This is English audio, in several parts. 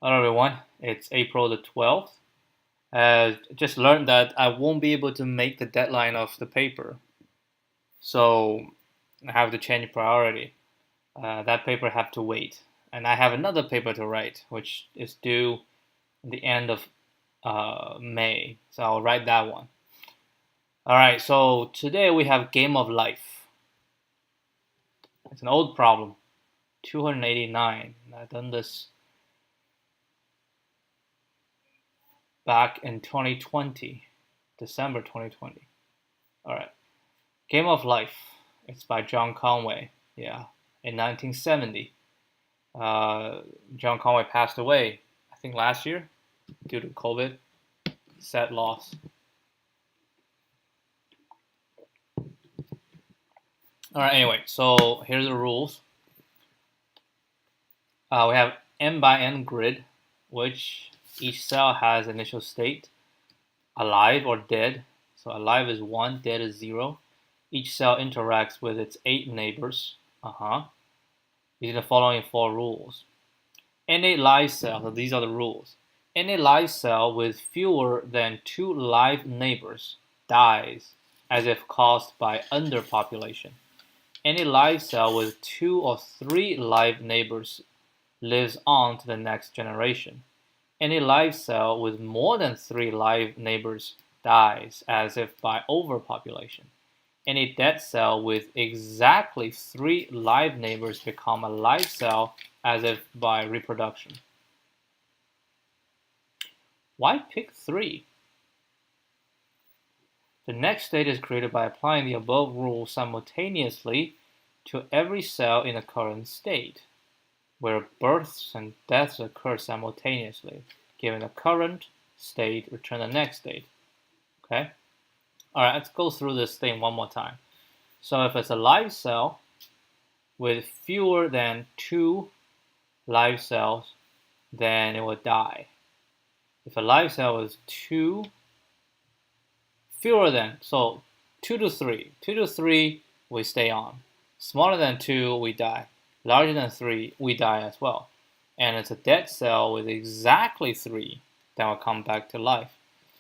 Hello everyone, it's April the 12th. Just learned that I won't be able to make the deadline of the paper. So I have to change priority. That paper have to wait. And I have another paper to write, which is due at the end of May. So I'll write that one. Alright, so today we have game of life. It's an old problem. 289. I've done this back in 2020, December 2020. All right, Game of Life. It's by John Conway. Yeah, in 1970. John Conway passed away, I think last year, due to COVID. Sad loss. All right, anyway, so here's the rules. We have n by n grid, which each cell has initial state, alive or dead. So alive is 1, dead is 0. Each cell interacts with its 8 neighbors. These are the following 4 rules. Any live cell, so these are the rules. Any live cell with fewer than 2 live neighbors dies as if caused by underpopulation. Any live cell with 2 or 3 live neighbors lives on to the next generation. Any live cell with more than 3 live neighbors dies as if by overpopulation. Any dead cell with exactly 3 live neighbors become a live cell as if by reproduction. Why pick 3? The next state is created by applying the above rule simultaneously to every cell in the current state, where births and deaths occur simultaneously. Given the current state, return the next state. Okay? All right, let's go through this thing one more time. So if it's a live cell with fewer than 2 live cells, then it will die. If a live cell is fewer than, so 2 to 3. 2 to 3, we stay on. Smaller than 2, we die. Larger than 3, we die as well. And it's a dead cell with exactly 3 that will come back to life.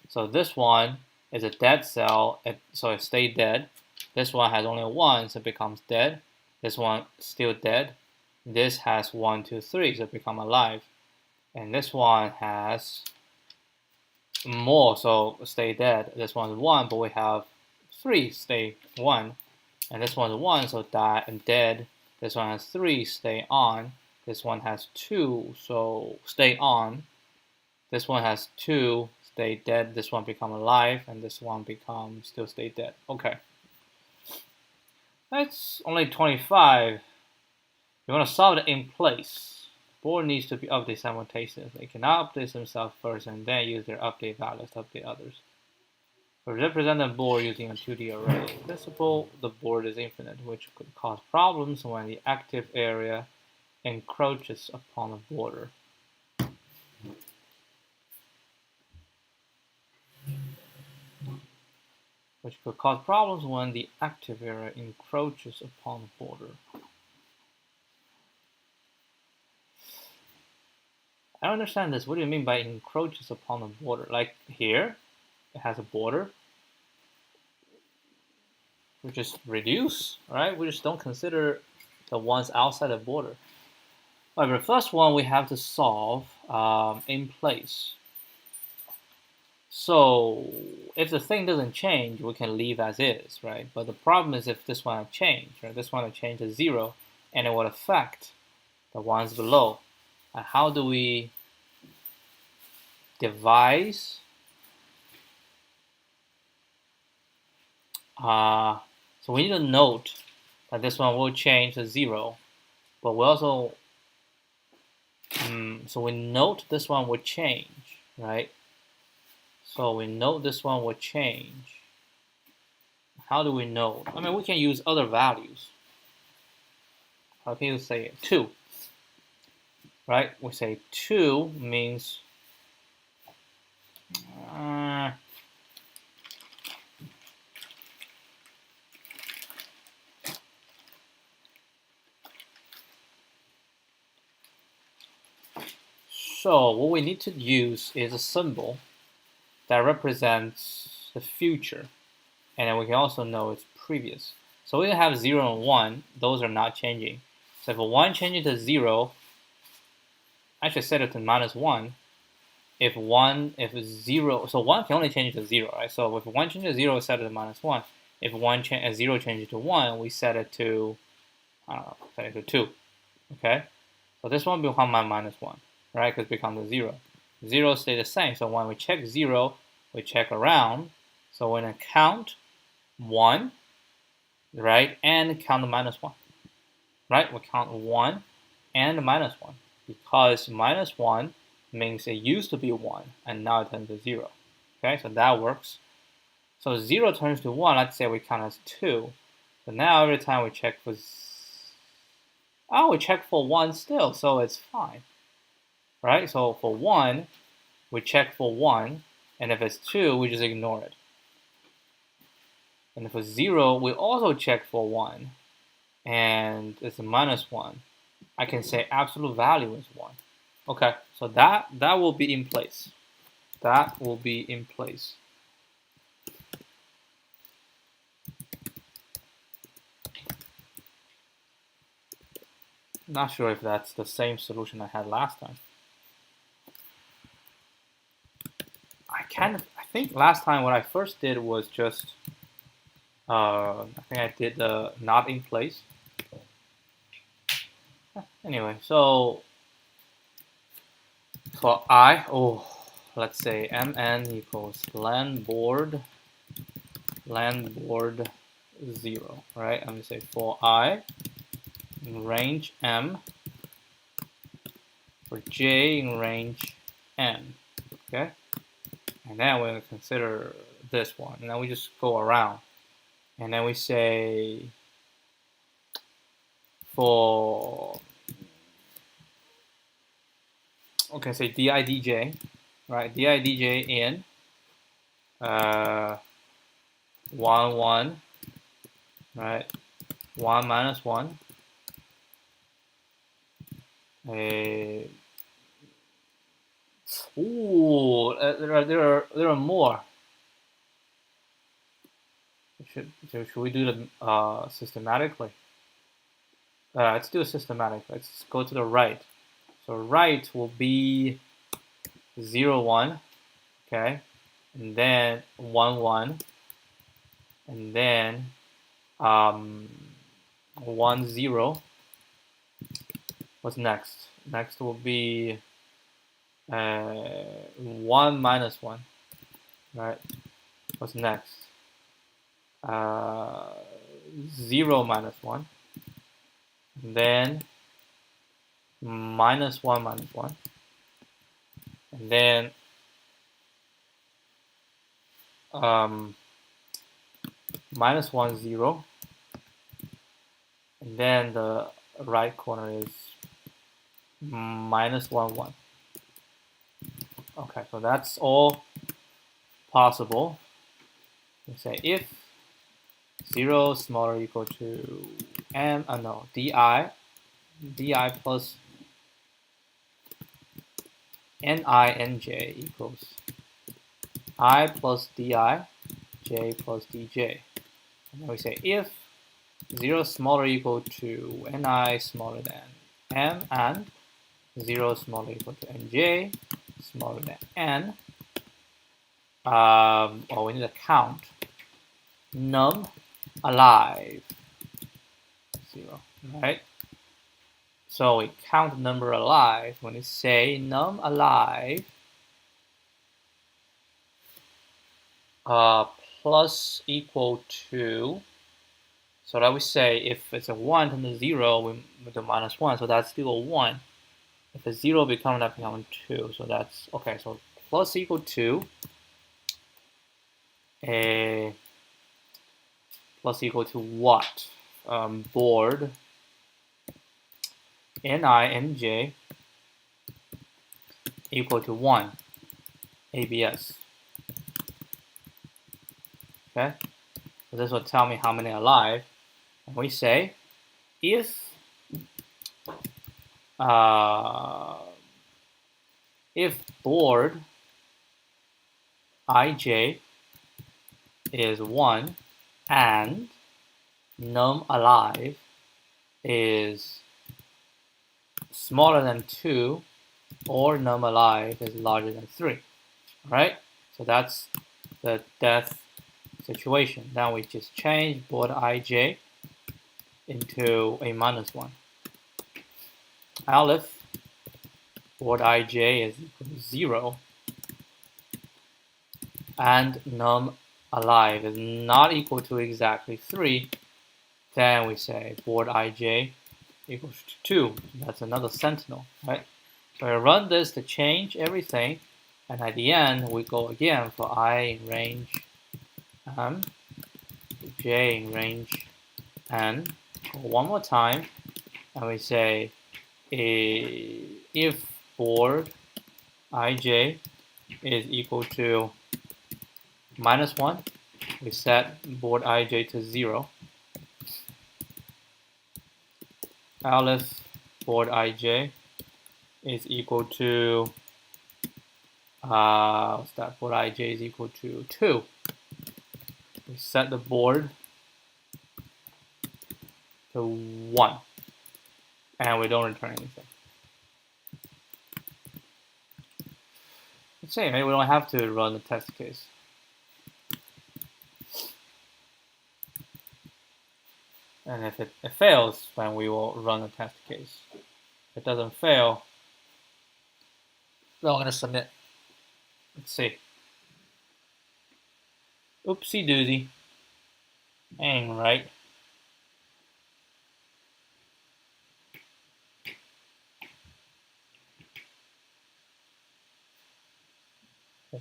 So this one is a dead cell, so it stays dead. This one has only 1, so it becomes dead. This one still dead. This has 1, 2, 3, so it becomes alive. And this one has more, so stay dead. This one's 1, but we have 3, stay 1. And this one's 1, so die and dead. This one has 3, stay on. This one has 2, so stay on. This one has 2, stay dead. This one become alive, and this one becomes still stay dead. Okay. That's only 25. You want to solve it in place. The board needs to be updated simultaneously. They cannot update themselves first and then use their update values to update others. Represent the board using a 2D array. In principle, the board is infinite, which could cause problems when the active area encroaches upon the border. Which could cause problems when the active area encroaches upon the border. I don't understand this. What do you mean by encroaches upon the border? Like here, it has a border. We just reduce, right? We just don't consider the ones outside the border. All right, the first one we have to solve in place. So if the thing doesn't change, we can leave as is, right? But the problem is if this one had changed, right? This one had changed to 0, and it would affect the ones below. And how do we devise? So we need to note that this one will change to 0, but we also, so we note this one will change, right? So we note this one will change. How do we know? I mean, we can use other values. How can you say 2? Right? We say 2 means So what we need to use is a symbol that represents the future, and then we can also know its previous. So we have 0 and 1, those are not changing. So if 1 changes to 0, I should set it to -1. If 0, so 1 can only change to 0, right? So if 1 changes to 0, we set it to -1. If 0 changes to 1, we set it to, I don't know, set it to 2, okay? So this one becomes my -1, right? Because it becomes a 0. 0 stay the same, so when we check 0, we check around. So we're going to count 1, right? And count the -1, right? We count 1 and the -1 because -1 means it used to be 1 and now it turns to 0. Okay, so that works. So 0 turns to 1, let's say we count as 2. So now every time we check for, we check for 1 still, so it's fine. Right, so for 1, we check for 1, and if it's 2, we just ignore it. And for 0, we also check for 1, and it's a -1. I can say absolute value is 1. Okay, so that will be in place. That will be in place. Not sure if that's the same solution I had last time. I think last time what I first did was just, I think I did the not in place. Anyway, so for let's say mn equals landboard 0, right? I'm gonna say for I in range m, for j in range n, okay? And then we're gonna consider this one, and then we just go around, and then we say for, okay, say didj, right? Didj in 1, 1, right? 1 -1. There are more. Should we do them systematically? Let's do it systematic. Let's go to the right. So right will be 0, 1, okay, and then 1, 1, and then 1, 0. What's next? Next will be 1 -1, right? What's next? 0 -1, and then -1 -1, and then -1 0, and then the right corner is -1 1. Okay, so that's all possible. We say if 0 smaller or equal to di plus ni nj equals I plus di, j plus dj. And then we say if 0 smaller or equal to ni smaller than m and 0 smaller or equal to nj smaller than n, we need to count num alive 0, right? So we count the number alive when we say num alive plus equal to, so that we say if it's a 1 to the 0, we do -1, so that's still a 1. If it's 0 that becomes 2, so that's okay. So plus equal to plus equal to what? Board ni nj equal to 1 abs. Okay, so this will tell me how many alive. And we say if if board ij is 1 and num alive is smaller than 2 or num alive is larger than 3, right? So that's the death situation. Now we just change board ij into a -1. Aleph board ij is equal to 0 and num alive is not equal to exactly 3, then we say board ij equals to 2. That's another sentinel, right? So I run this to change everything, and at the end we go again for I in range m, j in range n, one more time, and we say if board ij is equal to -1, we set board ij to 0. Aleph board ij is equal to what's that? Board ij is equal to 2. We set the board to 1, and we don't return anything. Let's see, maybe we don't have to run the test case. And if it fails, then we will run the test case. If it doesn't fail, then we're going to submit. Let's see. Oopsie doozy. Ain't right.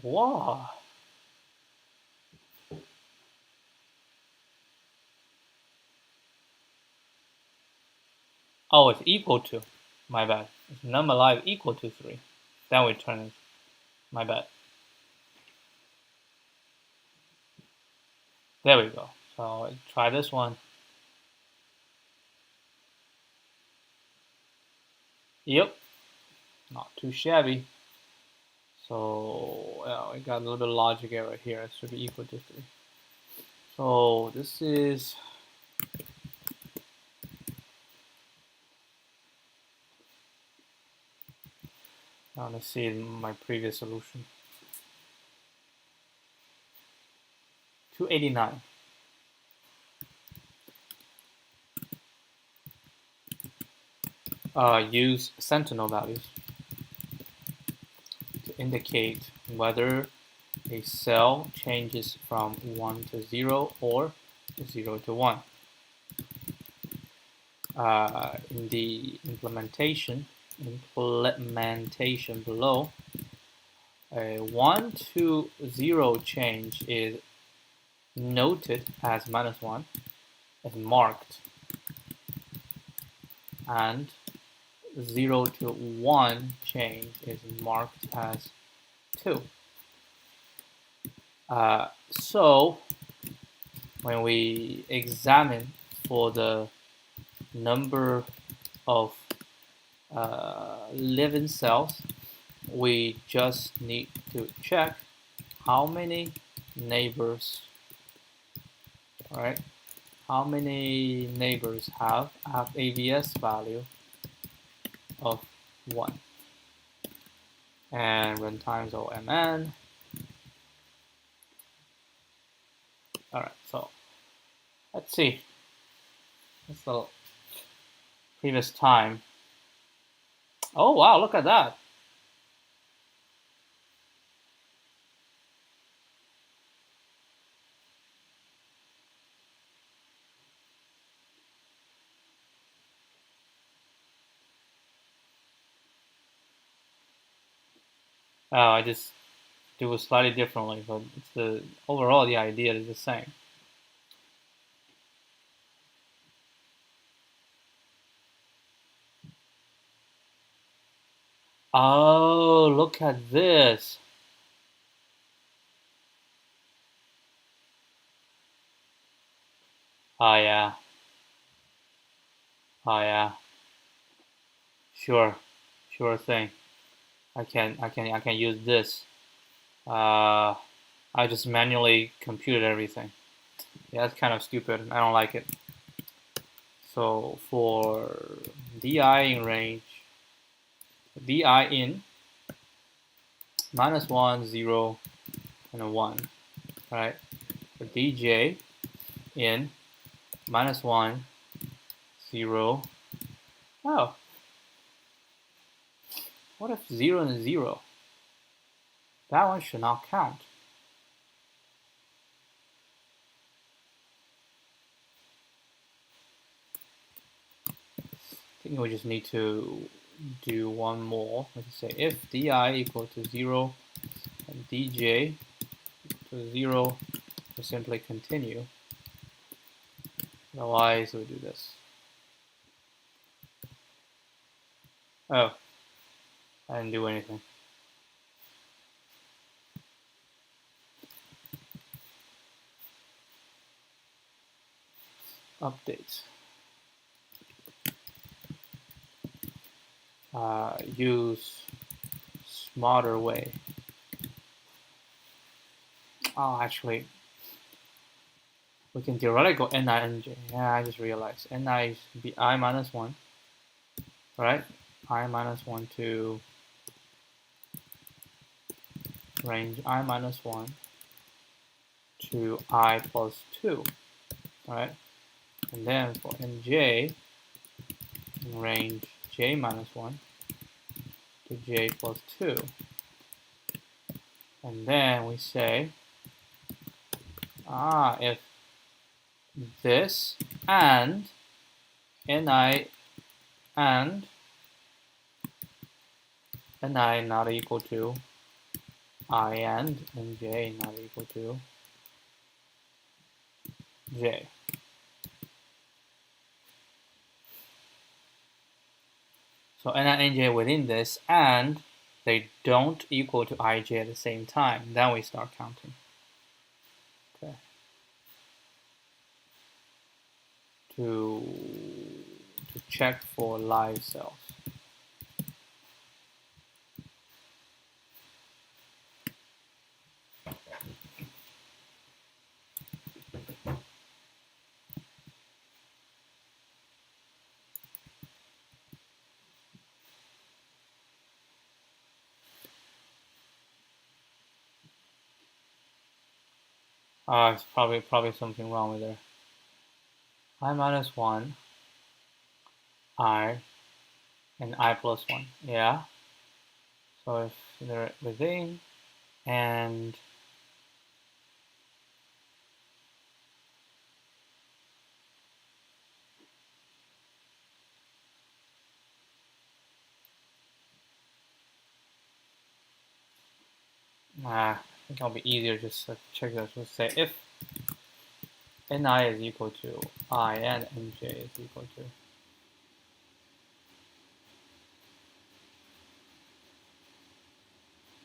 Wow. Oh, it's equal to. My bad. It's num alive equal to 3. Then we turn it. My bad. There we go. So try this one. Yep. Not too shabby. So we got a little bit of logic error here. It should be equal to 3. So this is now let's see my previous solution. 289. Use sentinel values to indicate whether a cell changes from 1 to 0 or 0 to 1. In the implementation below, a 1 to 0 change is noted as -1, is marked, and 0 to 1 change is marked as 2. So when we examine for the number of living cells, we just need to check how many neighbors, all right, how many neighbors have AVS value of 1. And run times OMN. All right, so let's see. That's the previous time. Oh, wow, look at that. I just do it slightly differently, but it's overall the idea is the same. Oh, look at this. Oh yeah. Oh yeah. Sure thing. I can use this. I just manually computed everything. Yeah, that's kind of stupid. I don't like it. So for di in range, di in -1, 0, and a 1, right? For dj in -1, 0. Oh, what if 0 and 0? That one should not count. I think we just need to do one more. Let's say if di equal to 0 and dj to 0, we simply continue. Otherwise, we do this. Oh, I didn't do anything. Updates. Use smarter way. Oh, actually, we can theoretically go ni nj. Yeah, I just realized ni should be I -1, right? I -1 to range I -1 to I plus 2, right? And then for nj, in range j -1 to j plus 2. And then we say, if this and ni and ni not equal to I and nj not equal to j. So ni and nj within this, and they don't equal to ij at the same time. Then we start counting. Okay. To check for live cells. It's probably something wrong with there. I -1, I, and I plus 1. Yeah. So if they're within, and I think it'll be easier just to check this. Let's say if ni is equal to I and nj is equal to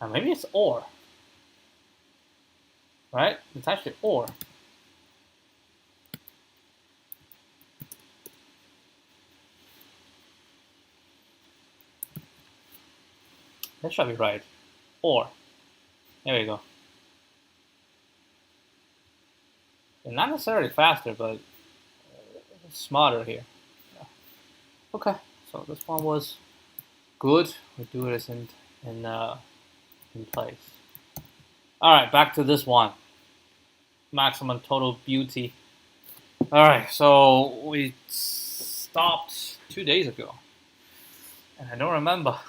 maybe it's or, right? It's actually or. That should be right. Or. There we go. And not necessarily faster, but smarter here. Yeah. Okay, so this one was good. We do this in place. All right, back to this one. Maximum total beauty. All right, so we stopped 2 days ago, and I don't remember.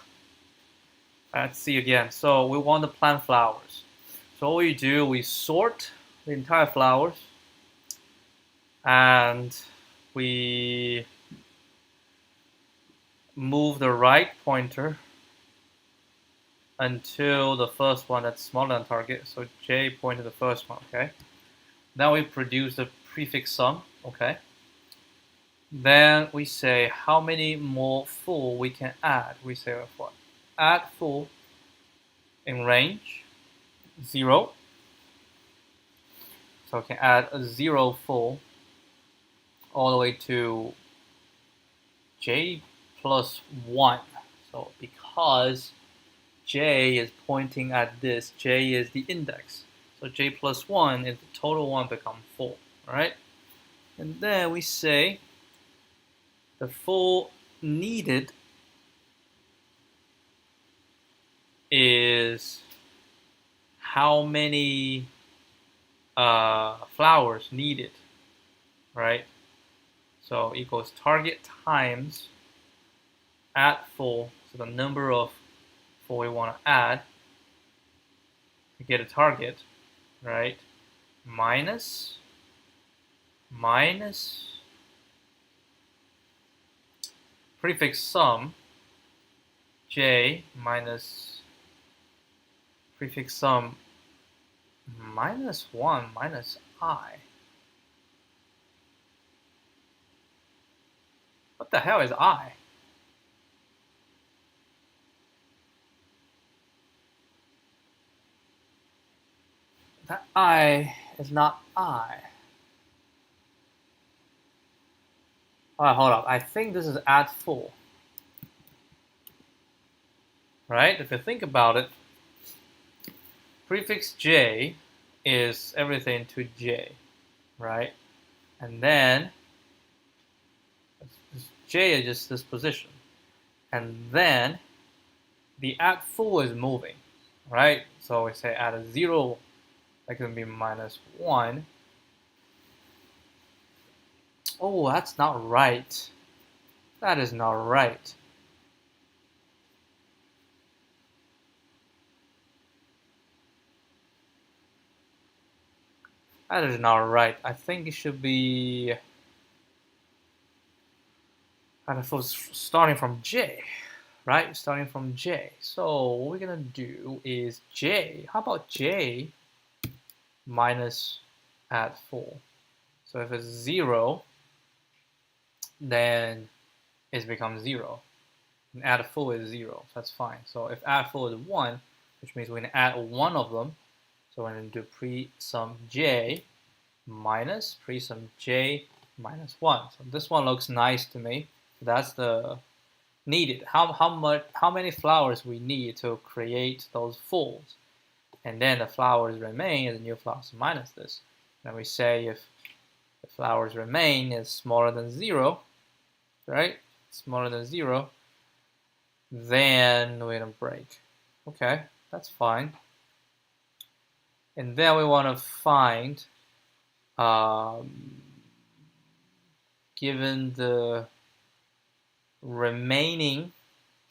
Let's see again. So we want to plant flowers. So what we do, we sort the entire flowers, and we move the right pointer until the first one that's smaller than target. So j point to the first one, okay? Then we produce the prefix sum, okay? Then we say how many more full we can add. We say what? Add full in range 0. So we can add a 0 full all the way to j plus 1. So because j is pointing at this. J is the index. So j plus 1 is the total one become 4. Alright? And then we say the full needed is how many flowers needed, right? So equals target times add full, so the number of full we want to add to get a target, right? Minus prefix sum j minus prefix sum minus 1 minus I. What the hell is I? That I is not I. Alright, hold up. I think this is add full. Right? If you think about it, prefix j is everything to j, right? And then j is just this position. And then the add full is moving, right? So we say add a 0, that can be minus 1. Oh, that's not right. That is not right. That is not right. I think it should be starting from j, right? Starting from j. So what we're gonna do is j. How about j minus add full? So if it's 0, then it becomes 0. And add full is 0. So that's fine. So if add full is 1, which means we're gonna add one of them. So we're going to do pre-sum j minus pre-sum j minus 1. So this one looks nice to me. So that's the needed. How many flowers we need to create those fulls. And then the flowers remain is new flowers minus this. And we say if the flowers remain is smaller than 0, right? Smaller than 0, then we're going to break. Okay, that's fine. And then we want to find, given the remaining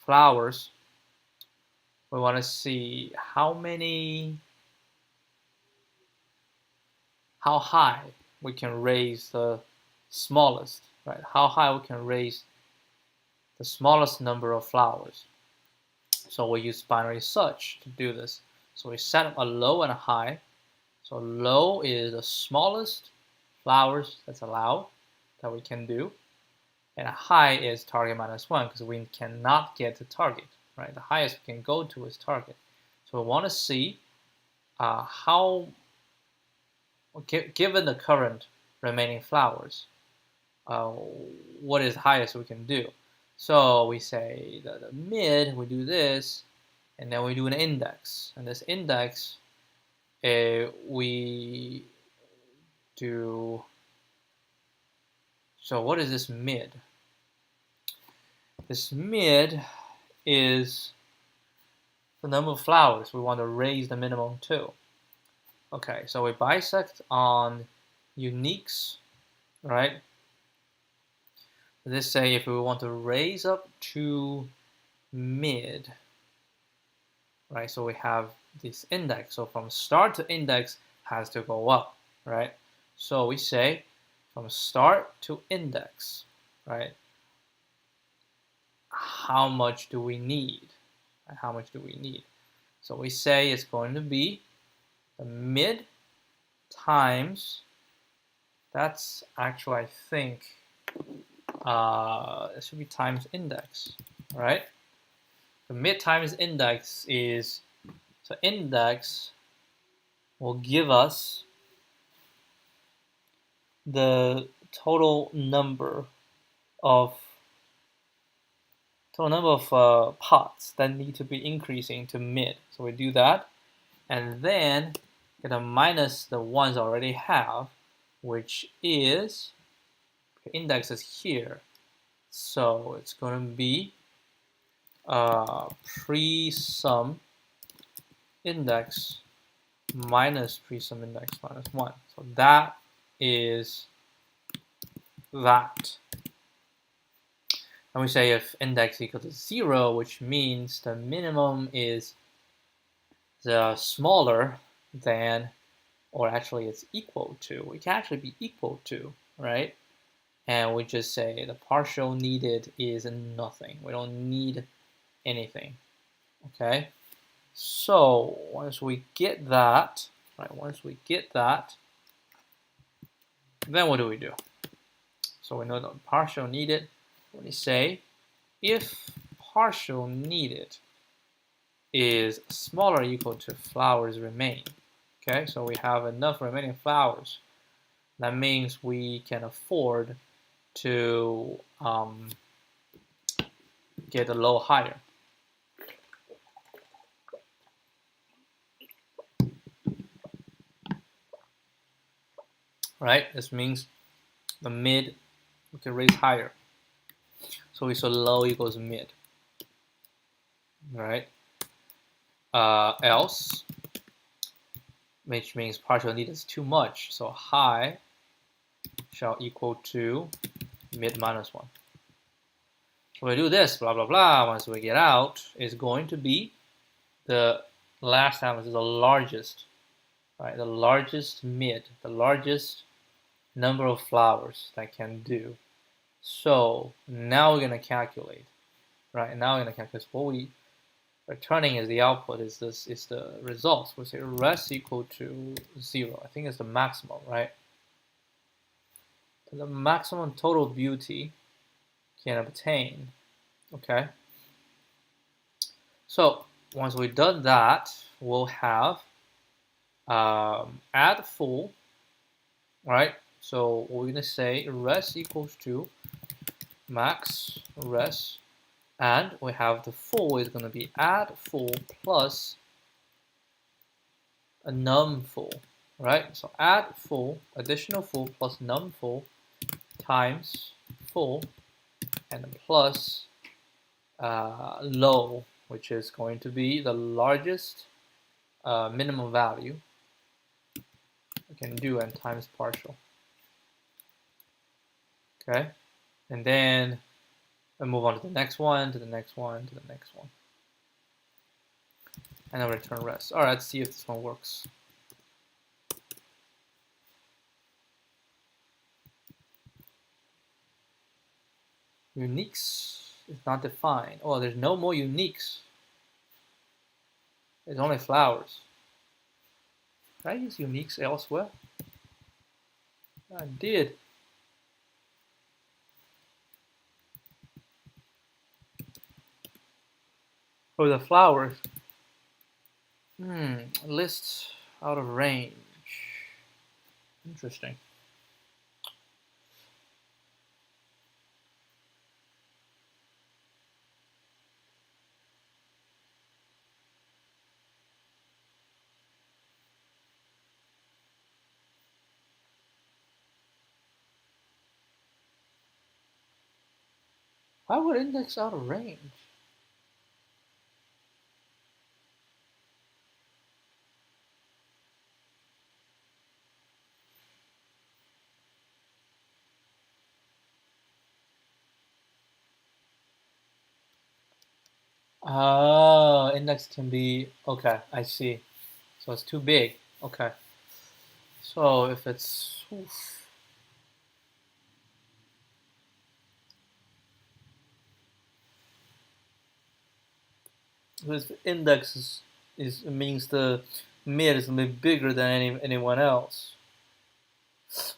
flowers, we want to see how high we can raise the smallest, right? How high we can raise the smallest number of flowers. So we use binary search to do this. So we set a low and a high. So low is the smallest flowers that's allowed that we can do. And a high is target minus 1 because we cannot get to target, right? The highest we can go to is target. So we want to see how, given the current remaining flowers, what is highest we can do. So we say the mid, we do this, and then we do an index. And this index, we do, so what is this mid? This mid is the number of flowers we want to raise the minimum to. Okay, so we bisect on uniques, right? Let's say if we want to raise up to mid, right? So we have this index. So from start to index has to go up, right? So we say from start to index, right? How much do we need? How much do we need? So we say it's going to be the mid times, that's actually, I think, it should be times index, right? The mid times index is, so index will give us the total number of So number of pots that need to be increasing to mid. So we do that, and then gonna minus the ones I already have, which is index is here. So it's gonna be pre-sum index minus pre-sum index minus 1. So that is that. And we say if index equal to 0, which means the minimum is the smaller than, or actually it's equal to. It can actually be equal to, right? And we just say the partial needed is nothing. We don't need anything, okay? So once we get that, right? Once we get that, then what do we do? So we know the partial needed. We say if partial needed is smaller or equal to flowers remain. Okay, so we have enough remaining flowers. That means we can afford to get a low higher. Right, this means the mid we can raise higher. So we saw low equals mid. Right. Else, which means partial need is too much. So high shall equal to mid minus 1. So we do this, blah, blah, blah. Once we get out, it's going to be the last time is the largest, right? The largest mid, the largest number of flowers that can do. So now we're going to calculate, right? Now we're going to calculate what we returning as the output is this is the results. We say res equal to 0. I think it's the maximum, right? The maximum total beauty can obtain. Okay. So once we've done that, we'll have add full, right? So we're gonna say res equals to max res, and we have the full is gonna be add full plus a num full, right? So add full, additional full plus num full times full, and plus low, which is going to be the largest minimum value we can do, and times partial. Okay, and then we move on to the next one, to the next one, to the next one, and then return rest. All right, let's see if this one works. Uniques is not defined. Oh, there's no more uniques. There's only flowers. Did I use uniques elsewhere? I did. Oh, the flowers. List out of range. Interesting. Why would index out of range? Oh, index can be, okay, I see. So it's too big. Okay. So if it's, this index is means the mid is gonna be bigger than anyone else.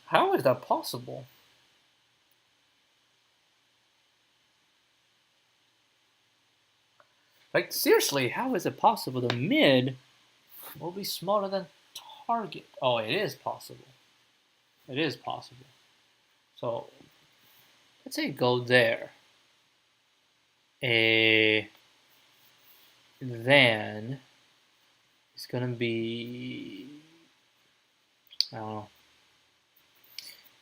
How is that possible? Like seriously, how is it possible the mid will be smaller than target? Oh, it is possible. It is possible. So let's say go there. then it's gonna be, I don't know,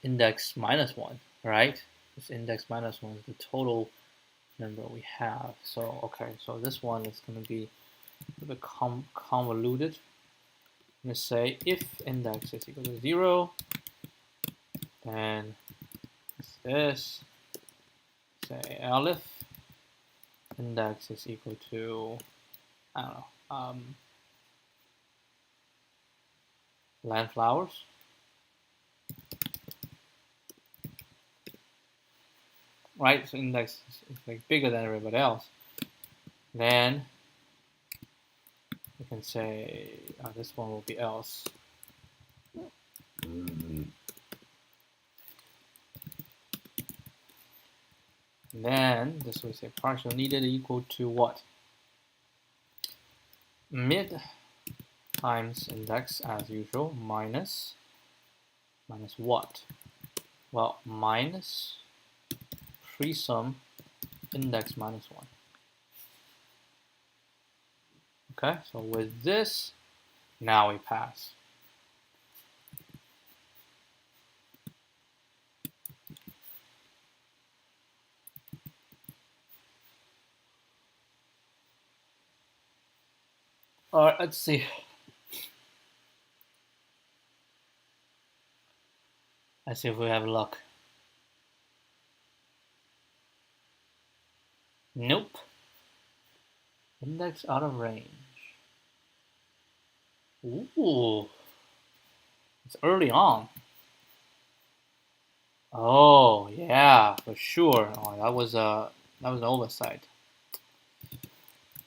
index -1, right? This index -1 is the total number we have. So okay, so this one is gonna be a bit convoluted. I'm gonna say if index is equal to 0, then it's this. Say elif index is equal to, I don't know, land flowers. Right, so index is like bigger than everybody else. Then we can say this one will be else. Then this will say partial needed equal to what? Mid times index as usual minus what? Well, minus pre-sum index -1. Okay, so with this, now we pass. All right, let's see. Let's see if we have luck. Nope. Index out of range. Ooh. It's early on. Oh, yeah, for sure. Oh, that was an oversight.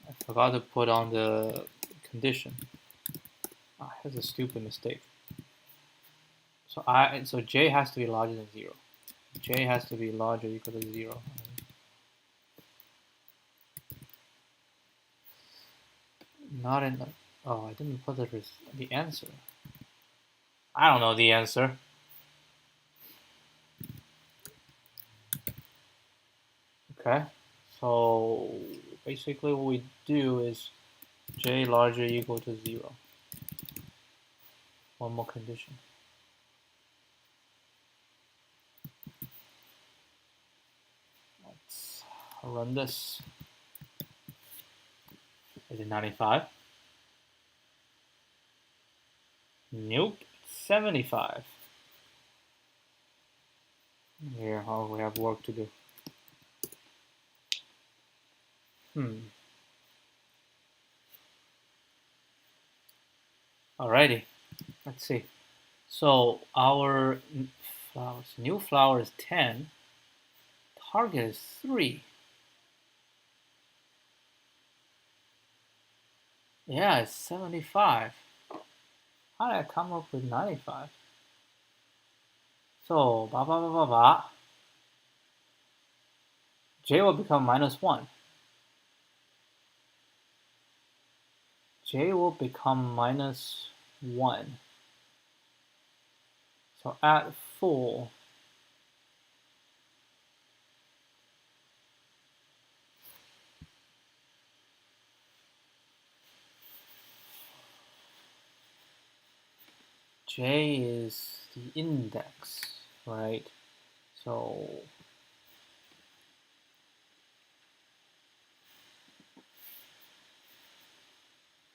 I forgot to put on the condition. Oh, here's a stupid mistake. So j has to be larger than 0. J has to be larger or equal to 0. Not in the, oh, I didn't put the answer. I don't know the answer. Okay, so basically what we do is j larger or equal to 0. One more condition. Let's run this. Is it 95? Nope, 75. Here, oh, we have work to do. Alrighty, let's see. So our flowers, new flower is 10. Target is 3. Yeah, it's 75. How did I come up with 95? So, j will become -1. J will become -1. So at full, j is the index, right? So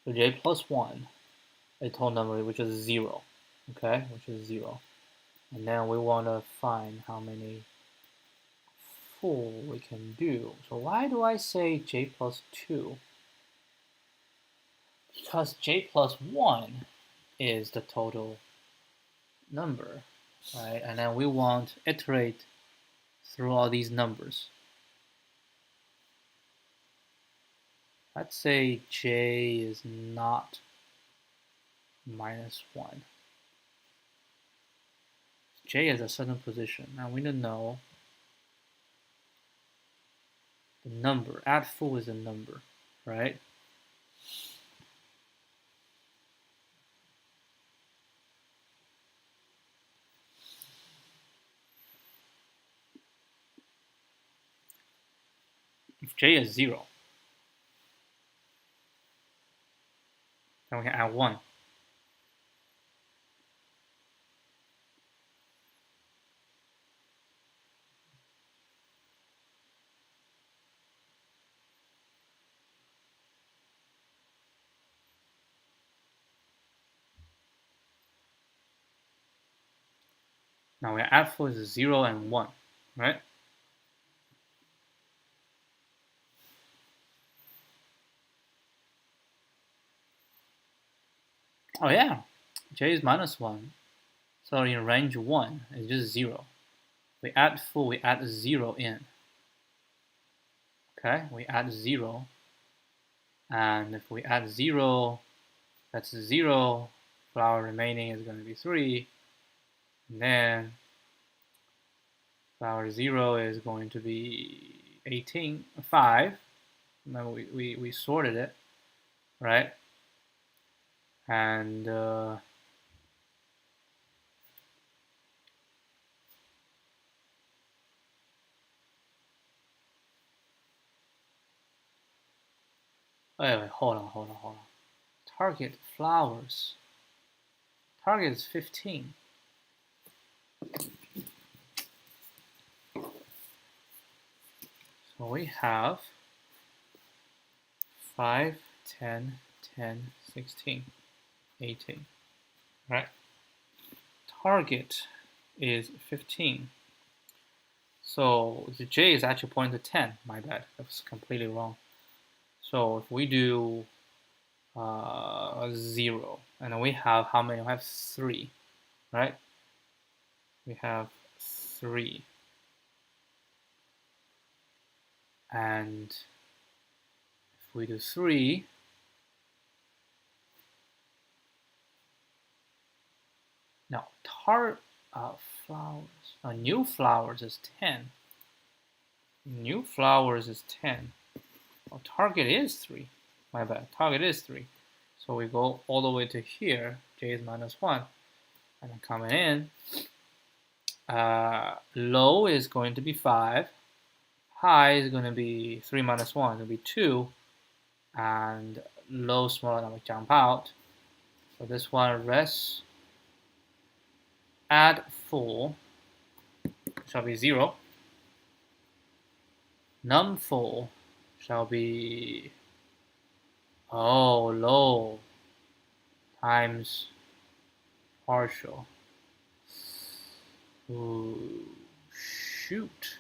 j plus 1, a total number which is 0, okay, which is 0. And then we want to find how many full we can do. So why do I say j plus 2? Because j plus 1 is the total number, right? And then we want to iterate through all these numbers. Let's say j is not -1. J is a certain position. Now we don't know the number. At full is a number, right? if j is 0, then we can add 1. Now we add for 0 and 1, right? Oh yeah, j is minus 1. So in range 1, it's just 0. We add 4, we add 0 in. Okay, we add 0. And if we add 0, that's 0. Flower remaining is going to be 3. And then flower 0 is going to be 18, 5. Remember, we sorted it, right? And wait, hold on. Target flowers. Target is 15. So we have 5, 10, 10, 16, 18, right? Target is 15. So the j is actually pointing to 10. My bad, that was completely wrong. So if we do 0, and then we have how many? We have 3, right? We have 3. And if we do 3, now flowers. New flowers is 10. New flowers is 10. Well, target is 3. My bad. Target is 3. So we go all the way to here. J is minus 1. And then coming in, low is going to be 5. High is going to be 3 minus 1. It's going to be 2. And low smaller than we jump out. So this one, res add 4 shall be 0. Num4 shall be low times partial. Ooh, shoot.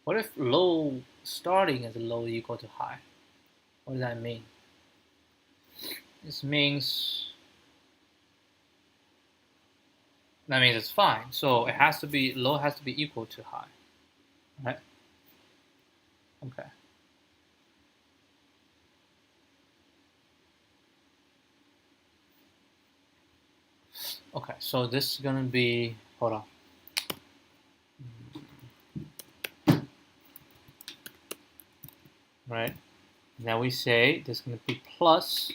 What if low starting is low equal to high? What does that mean? This means it's fine. So it has to be low has to be equal to high, right? Okay. Okay. So this is gonna be hold on. Right. Now we say this is gonna be plus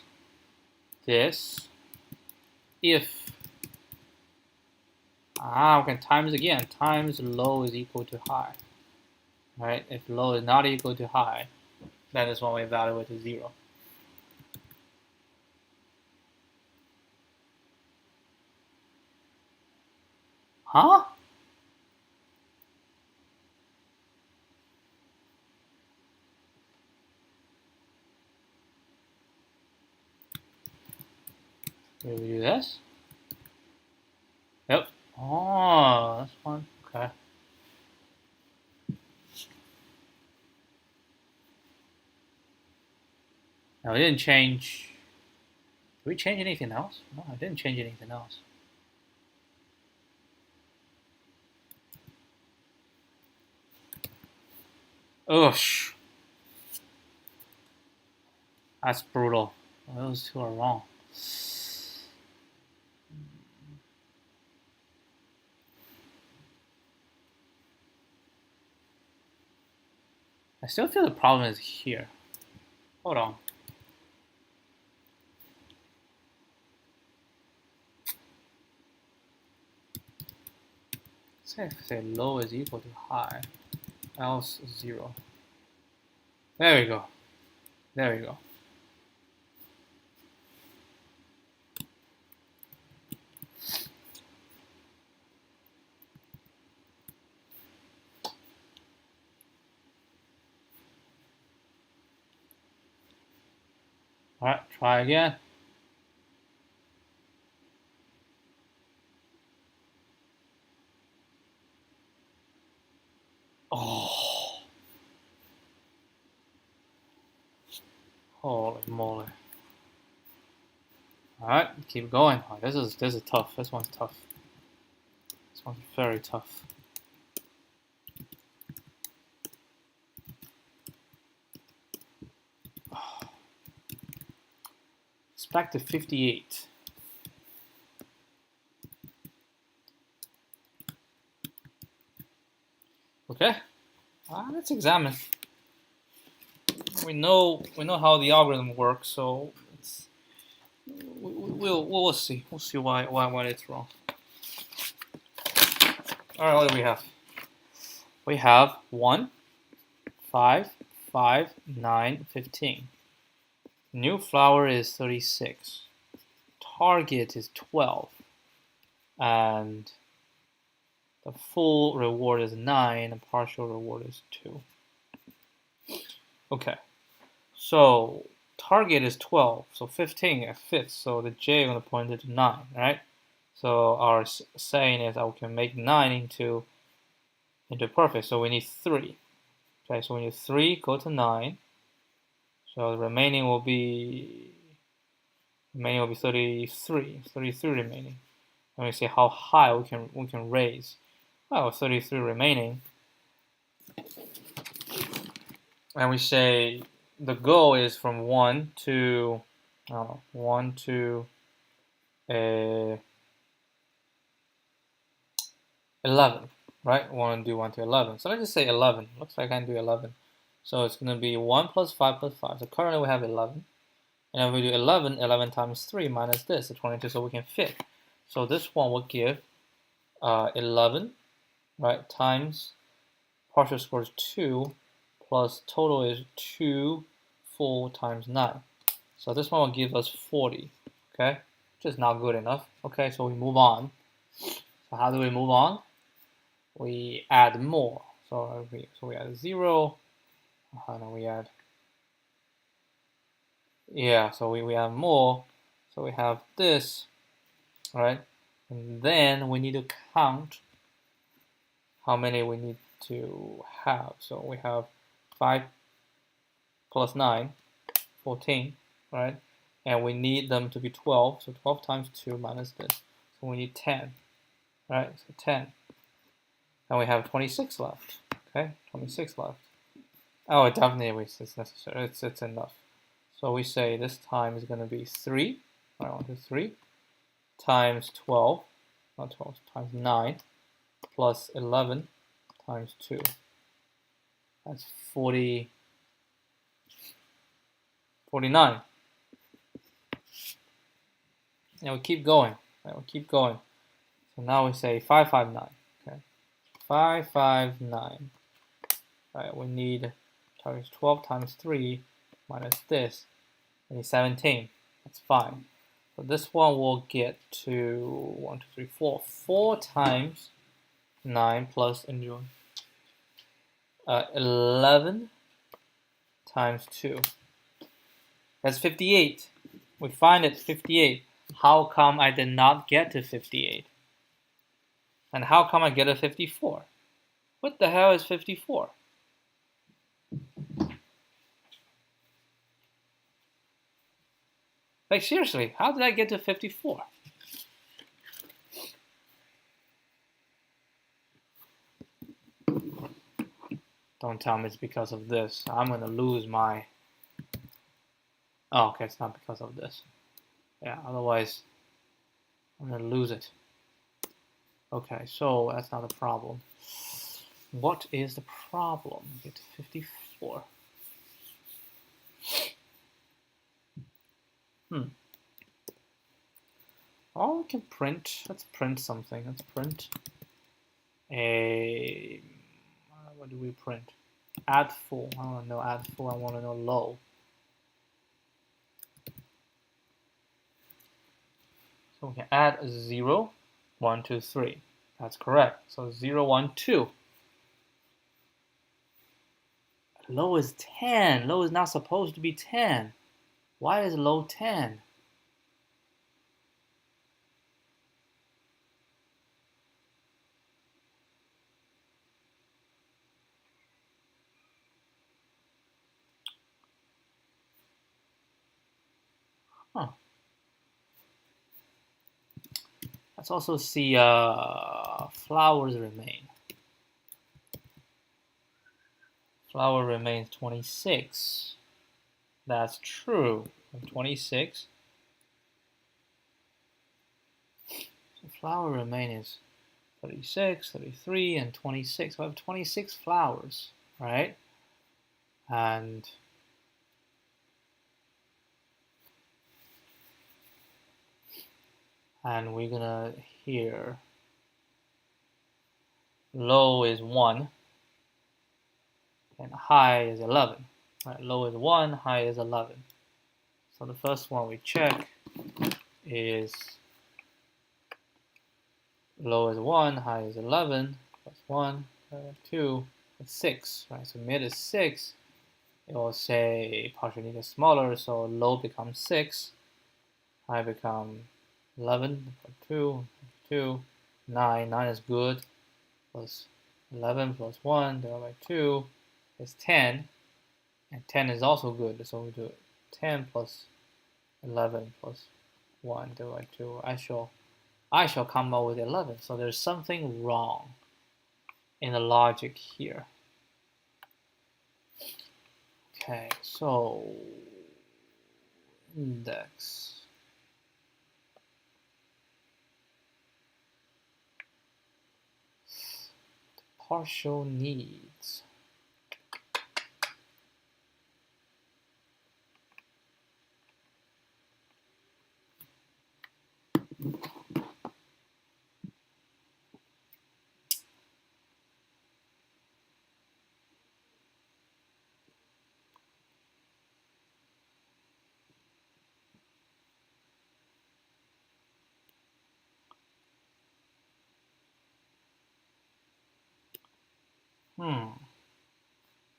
this if we can times again. Times low is equal to high. Right? If low is not equal to high, then this one we evaluate to 0. Huh? Will we do this? Yep. Oh, that's one. Okay. Now we didn't change. Did we change anything else? No, I didn't change anything else. Ugh. That's brutal. Those two are wrong. I still feel the problem is here. Hold on. Say low is equal to high, else 0. There we go. There we go. All right, try again. Oh, holy moly! All right, keep going. Oh, this is tough. This one's tough. This one's very tough. It's back to 58. Okay, let's examine. We know how the algorithm works, so we'll see. We'll see why it's wrong. All right, what do we have? We have 1, 5, 5, 9, 15. New flower is 36. Target is 12. And the full reward is 9, and partial reward is 2. Okay, so target is 12, so 15 fits, so the j is going to point it to 9, right? So our saying is that we can make 9 into perfect, so we need 3. Okay, so we need 3, go to 9. So the remaining will be 33 remaining. And we see how high we can raise. Oh, 33 remaining. And we say the goal is from 1 to 1 to 11, right? We want to do 1 to 11. So let's just say 11. Looks like I can do 11. So it's going to be 1 plus 5 plus 5. So currently we have 11. And if we do 11, 11 times 3 minus this, 22, so we can fit. So this one will give 11, right, times partial score is 2, plus total is 2 full times 9. So this one will give us 40, okay? Which is not good enough. Okay, so we move on. So how do we move on? We add more. So we add 0, and then we add, yeah, so we add more. So we have this, right? And then we need to count how many we need to have. So we have 5 plus 9, 14, right? And we need them to be 12. So 12 times 2 minus this. So we need 10, right? So 10. And we have 26 left, okay? 26 left. Oh, it definitely is necessary. It's enough. So we say this time is going to be 3. Right, 1, 2, 3 times 12, not 12, times 9 plus 11 times 2. That's 49. And we keep going. Right, we keep going. So now we say 559. Okay, 559. Right, we need target 12 times 3 minus this. We need 17. That's fine. So this one will get to 1, 2, 3, 4. 4 times 9 plus 11 times 2. That's 58. We find it 58. How come I did not get to 58? And how come I get to 54? What the hell is 54? Like seriously, how did I get to 54? Don't tell me it's because of this. I'm going to lose my... Oh, okay, it's not because of this. Yeah, otherwise I'm going to lose it. Okay, so that's not a problem. What is the problem? Get to 54. 4. Oh, we can print. Let's print something. Let's print a. What do we print? Add full. I want to know add full. I want to know low. So we can add 0, 1, 2, 3. That's correct. So 0, 1, 2. Low is 10. Low is not supposed to be 10. Why is low 10? Huh. Let's also see flowers remain. Flower remains 26. That's true. 26. So flower remain is 36, 33, and 26. We have 26 flowers, right? And we're gonna here low is 1 and high is 11. Right, low is 1, high is 11. So the first one we check is low is 1, high is 11, plus 1, 2, 6, right? So mid is 6. It will say partial need is smaller, so low becomes 6, high becomes 11, 2, 2, 9. 9 is good, plus 11 plus 1 divided by 2 is 10, and 10 is also good, so we do 10 plus 11 plus 1 divided by 2. I shall come up with 11. So there's something wrong in the logic here. Okay, so index. Partial needs.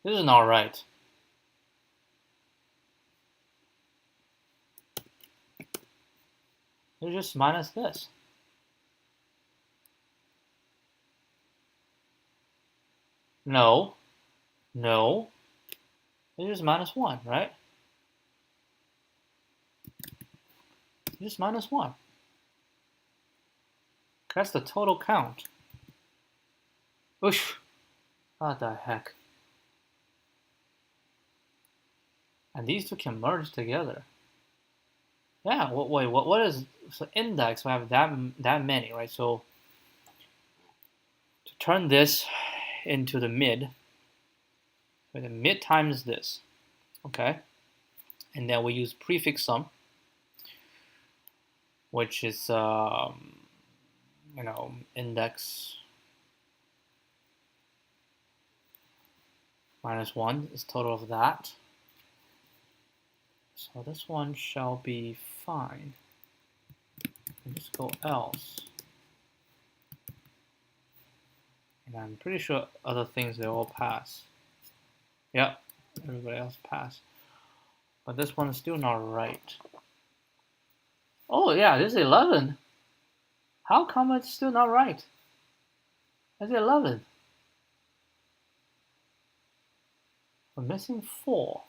This is not right. You just minus this. No. No. You just minus 1, right? You just minus 1. That's the total count. Oosh. What the heck? And these two can merge together. Yeah, wait, what is, so index, we have that many, right? So to turn this into the mid, so the mid times this, okay? And then we use prefix sum, which is, index minus 1 is total of that. So this one shall be fine. And just go else. And I'm pretty sure other things they all pass. Yep, everybody else pass. But this one's still not right. Oh yeah, this is 11. How come it's still not right? It's 11. We're missing 4.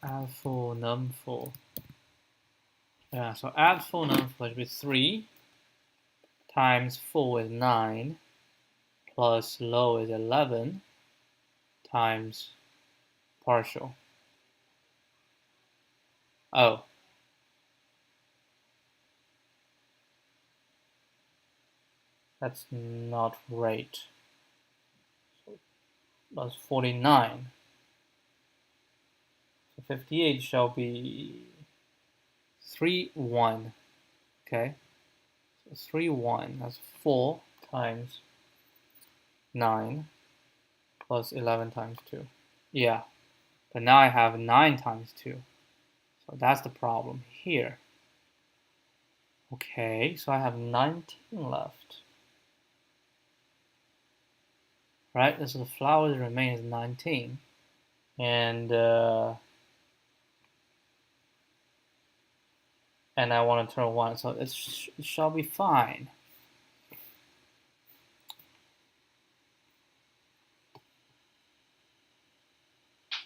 Add full, num full. Yeah, so add full, num full should be 3 times full is 9 plus low is 11 times partial. Oh. That's not right. So that's 49. So 58 shall be 3, 1. Okay. So 3, 1. That's 4 times 9 plus 11 times 2. Yeah. But now I have 9 times 2. So that's the problem here. Okay, so I have 19 left. Right, so the flowers remain as 19. And I want to turn 1, so it shall be fine.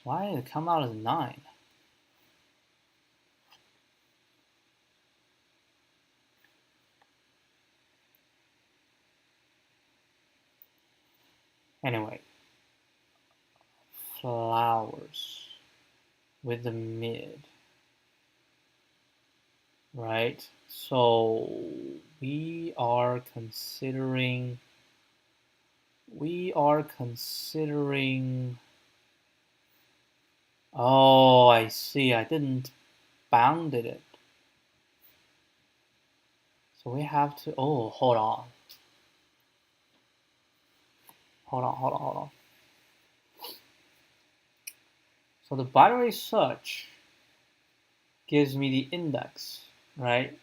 Why did it come out as 9? Anyway, flowers with the mid, right? So we are considering, oh, I see, I didn't bounded it. So we have to, oh, hold on. So the binary search gives me the index, right?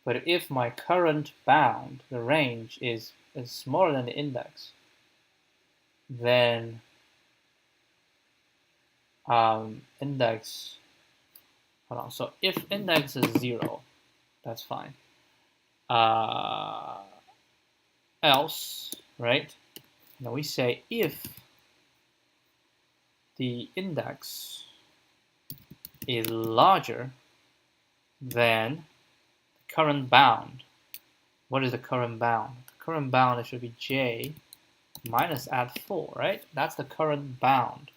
But if my current bound, the range, is smaller than the index, then index, hold on, so if index is 0, that's fine. Else, right? Now we say if the index is larger than the current bound. What is the current bound? The current bound, it should be j minus add 4, right? That's the current bound.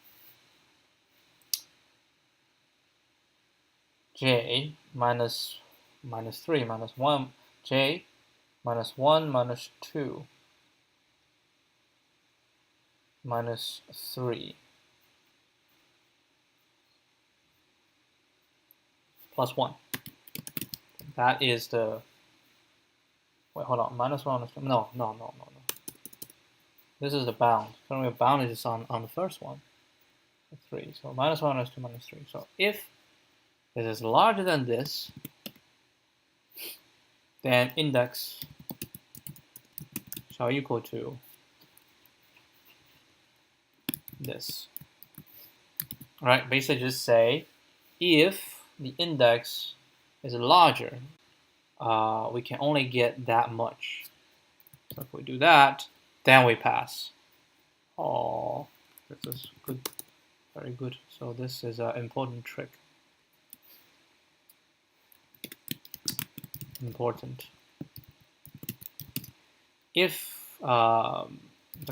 J minus 3 minus 1, j minus 1 minus 2 minus 3 plus 1. That is the, wait, hold on, minus 1, no. This is the bound. Currently the bound is on the first one, 3. So minus 1 minus 2 minus 3. So if this is larger than this, then index shall equal to this. All right, basically just say if the index is larger, we can only get that much. So if we do that, then we pass. Oh, this is good, very good. So this is an important trick. Important. If the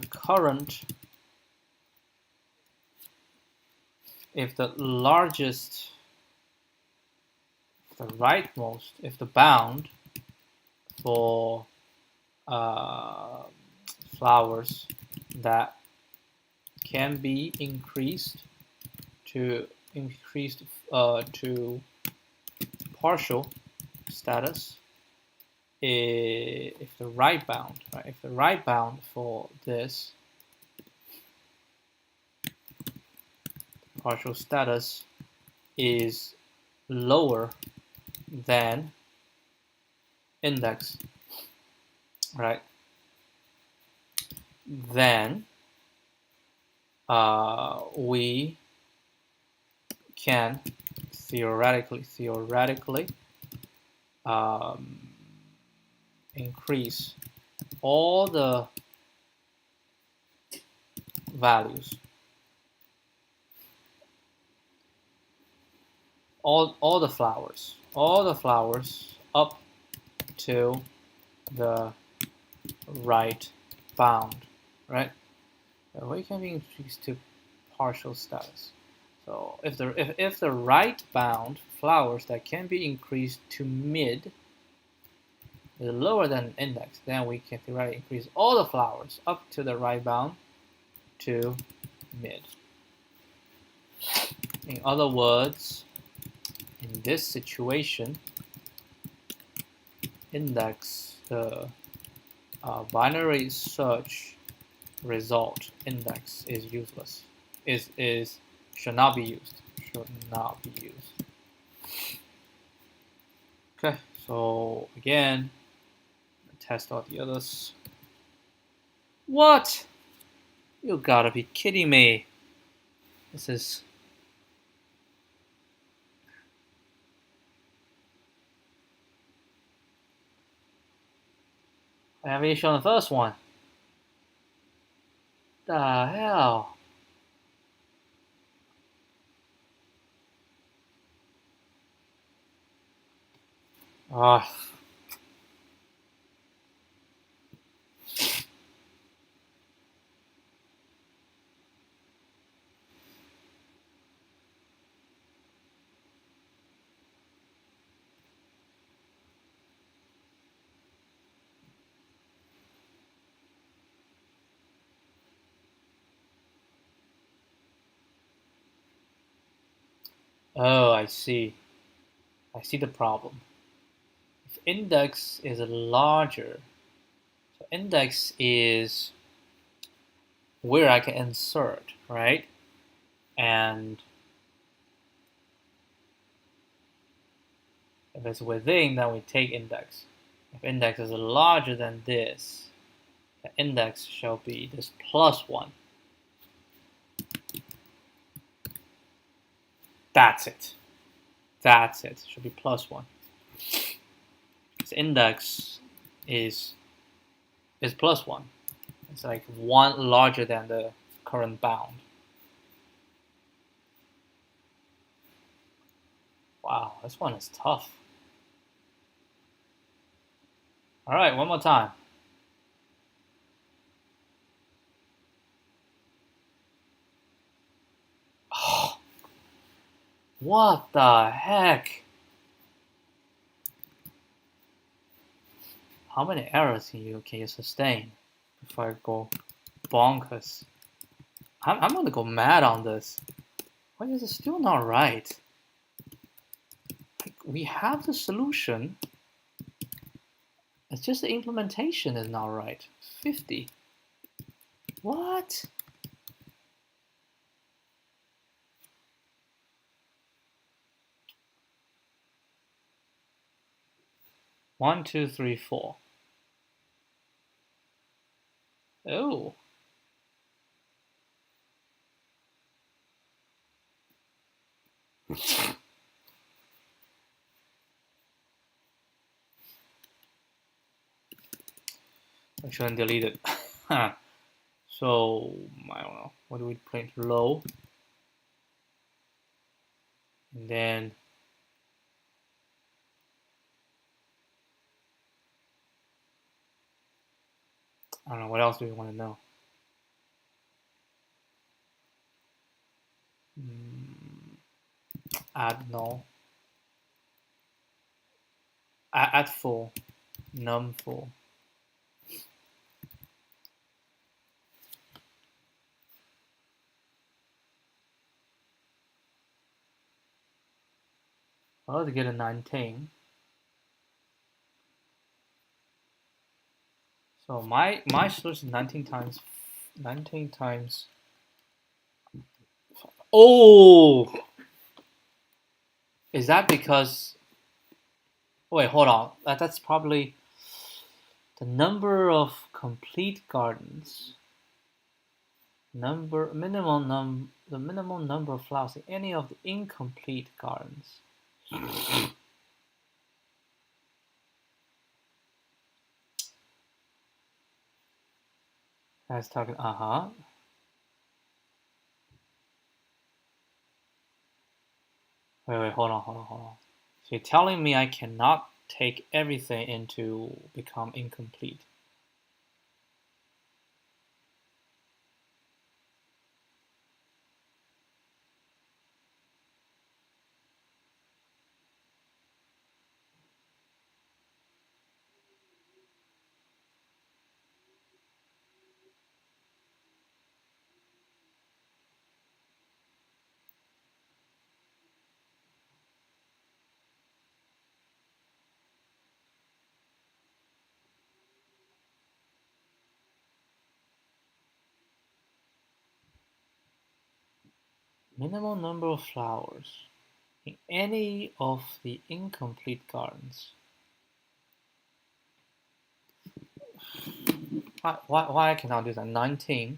current, if the largest, the rightmost, if the bound for flowers that can be increased to partial status, if the right bound, right? If the right bound for this partial status is lower than index, right? Then we can theoretically increase all the values, all the flowers up to the right bound, right? We can be increased to partial status. So if the right bound flowers that can be increased to mid is lower than index, then we can theoretically increase all the flowers up to the right bound to mid. In other words, in this situation, index the binary search result index is useless. Should not be used. Should not be used. Okay, so again, test out the others. What? You gotta be kidding me. This is... I haven't even shown the first one. The hell? Ugh. Oh, I see. I see the problem. If index is larger, so index is where I can insert, right? And if it's within, then we take index. If index is larger than this, the index shall be this +1. That's it. That's it. It should be +1. This index is +1. It's like 1 larger than the current bound. Wow, this one is tough. All right, one more time. Oh, what the heck? How many errors can you sustain before I go bonkers? I'm gonna go mad on this. Why is it still not right? Like, we have the solution. It's just the implementation is not right. 50. What? One, two, three, four. Oh. I shouldn't delete it. So, I don't know. What do we print? Low. And then I don't know. What else do we want to know? Add null. Add full. Num full. Let's get a 19. So my solution is 19 times. Oh, is that because? Wait, hold on. That's probably the number of complete gardens. The minimum number of flowers in any of the incomplete gardens. That's talking. Wait, hold on. So you're telling me I cannot take everything into become incomplete? Minimal number of flowers in any of the incomplete gardens. Why I cannot do that? 19.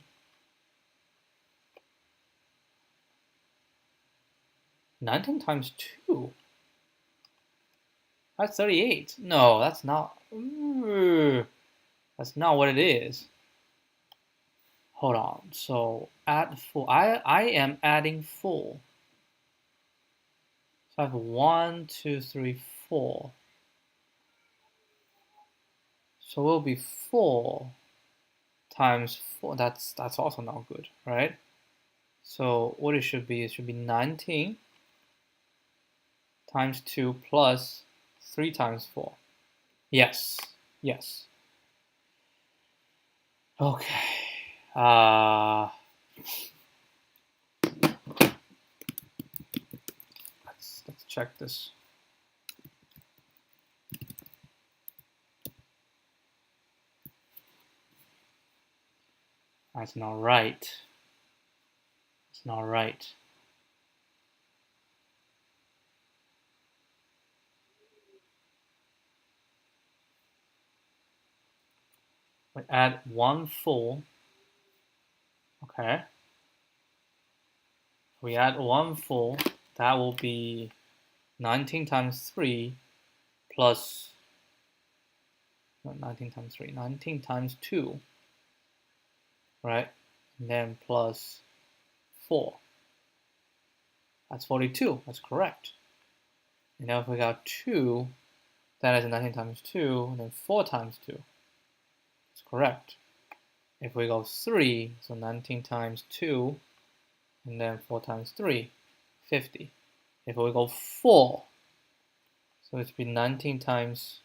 19 times 2. That's 38. No, that's not. That's not what it is. Hold on. So add 4. I am adding 4. So I have 1, 2, 3, 4. So it will be 4 times 4. That's also not good, right? So what it should be 19 times 2 plus 3 times 4. Yes. Yes. Okay. Let's check this. That's not right. It's not right. We add 1 4. Okay. We add 1 4. That will be 19 times 3 plus 19 times 3. 19 times 2. Right? And then plus 4. That's 42. That's correct. And now if we got 2, that is 19 times 2, and then 4 times 2. That's correct. If we go 3, so 19 times 2, and then 4 times 3, 50. If we go 4, so it should be 19 times,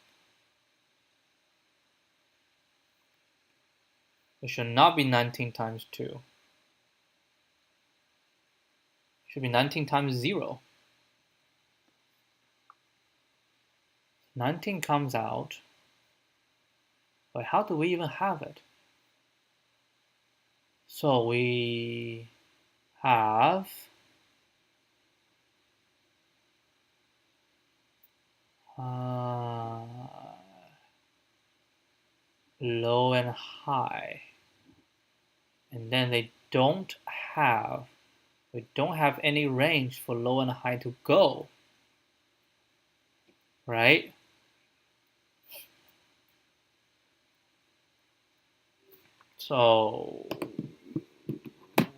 it should not be 19 times 2. It should be 19 times 0. 19 comes out, but how do we even have it? So we have low and high, and then we don't have any range for low and high to go, right? So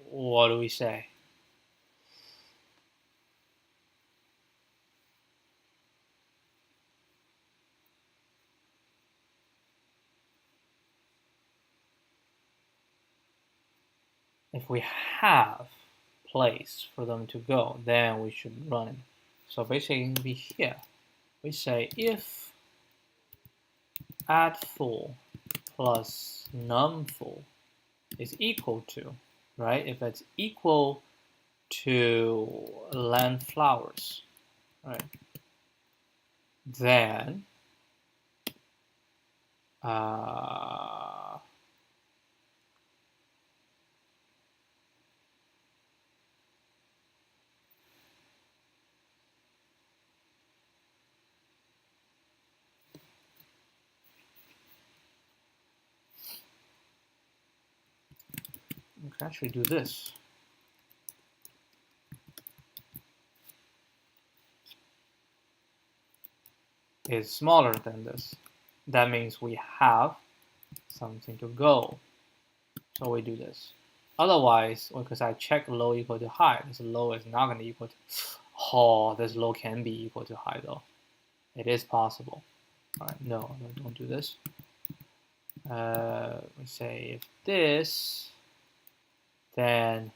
what do we say? If we have place for them to go, then we should run it. So basically it can be here. We say if add full plus num full is equal to, right? If it's equal to land flowers, right? Then we can actually do this. Is smaller than this. That means we have something to go. So we do this. Otherwise, because I check low equal to high, this low is not going to equal to, oh, this low can be equal to high though. It is possible. All right, no, don't do this. We say if this, then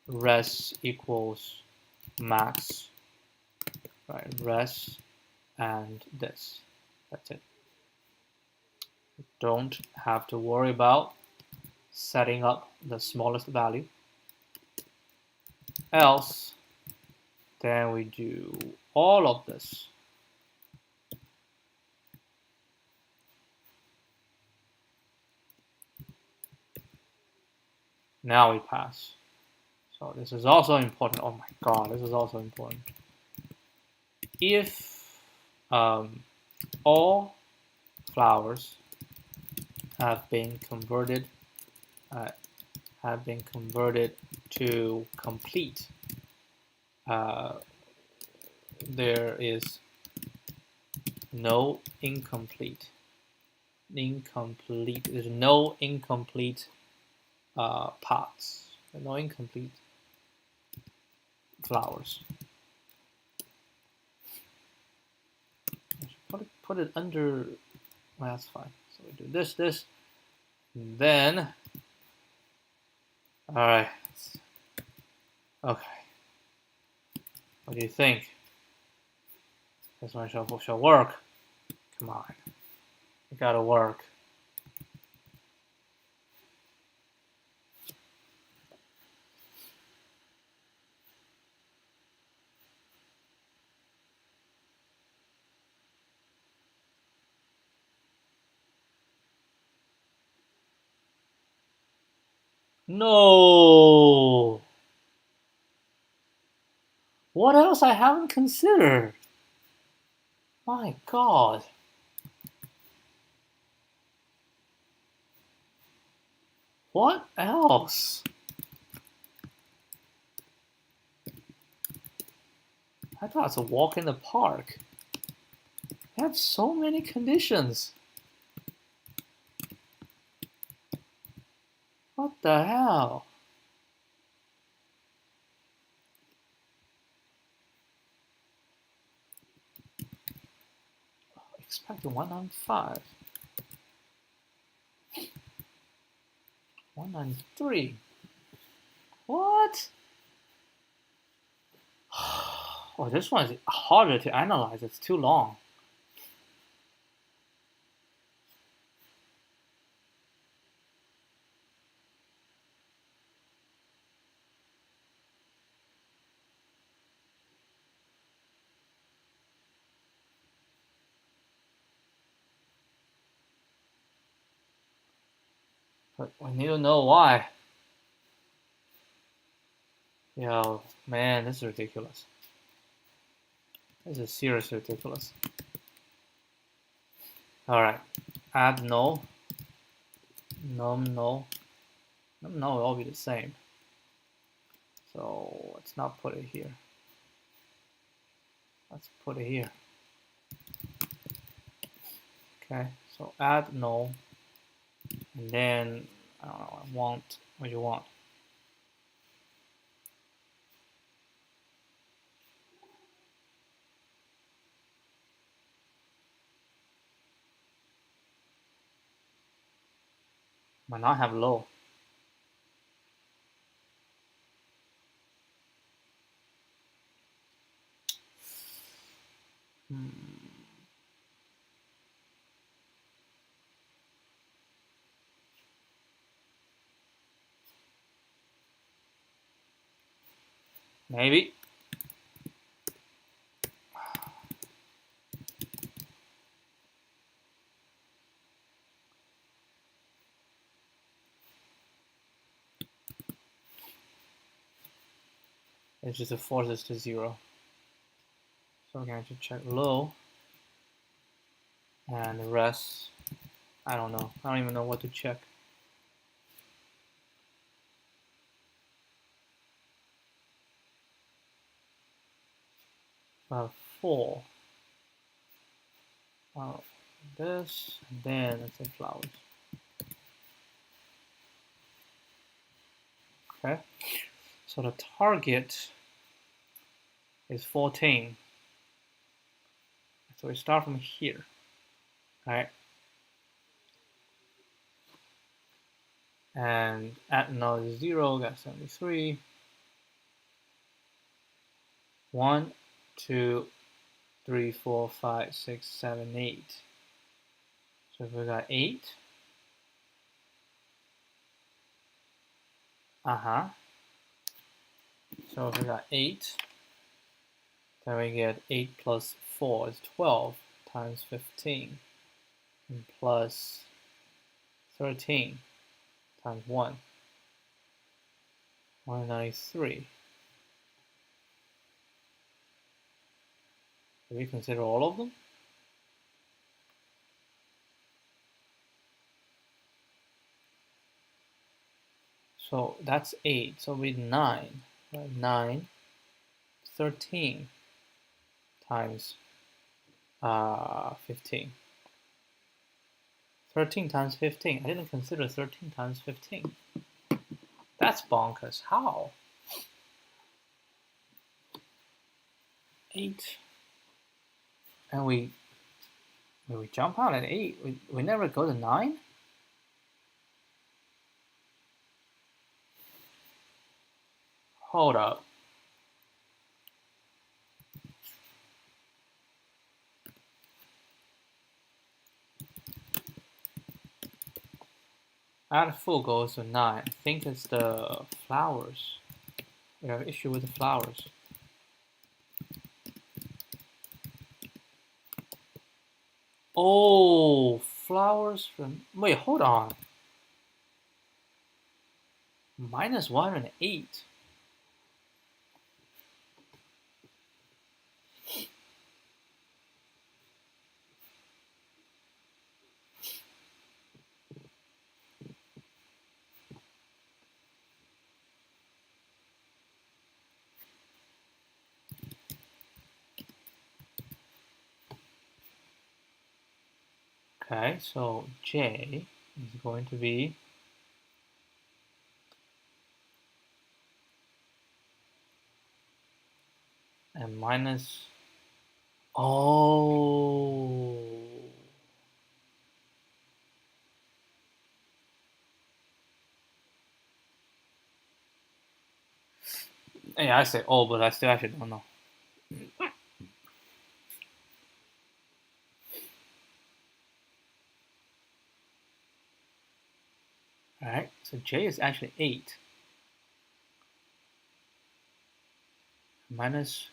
res equals max, right? Res and this. That's it. Don't have to worry about setting up the smallest value. Else, then we do all of this. Now we pass. So So this is also important. Oh my god, this is also important. If all flowers have been converted to complete, there is no incomplete. There's no incomplete parts. There's no incomplete flowers. Put it under. Well, that's fine. So we do this, and then. All right. Okay. What do you think? This one shall work. Come on. It gotta work. No. What else I haven't considered? My God. What else? I thought it's a walk in the park. I have so many conditions. What the hell? Expect 195. 193. What? Oh, this one is harder to analyze. It's too long. But we need to know why. Yo, man, this is ridiculous. This is seriously ridiculous. Alright, add no. Num no. Num no will all be the same. So let's not put it here. Let's put it here. Okay, so add no. And then, I don't know, I want what you want. Might not have low. Maybe. It's just to force this to 0. So we're going to check low. And the rest, I don't know. I don't even know what to check. 4. This, and then let's say flowers. Okay, so the target is 14. So we start from here. Right? And at node is 0, got 73. 1, 2, 3, 4, 5, 6, 7, 8. So if we got 8. So if we got 8, then we get 8 plus 4 is 12 times 15. And plus 13 times 1. 193. Do we consider all of them? So that's 8. So with 9, right? 9, 13 times 15. 13 times 15. I didn't consider 13 times 15. That's bonkers. How? 8. And we jump out at 8. We never go to 9? Hold up. Add full goes to 9. I think it's the flowers. We have an issue with the flowers. Oh, flowers from... Wait, hold on. -1 and 8. Okay, so J is going to be and minus... Oh. Yeah, I say oh, but I still actually don't know. Alright, so J is actually 8. Minus...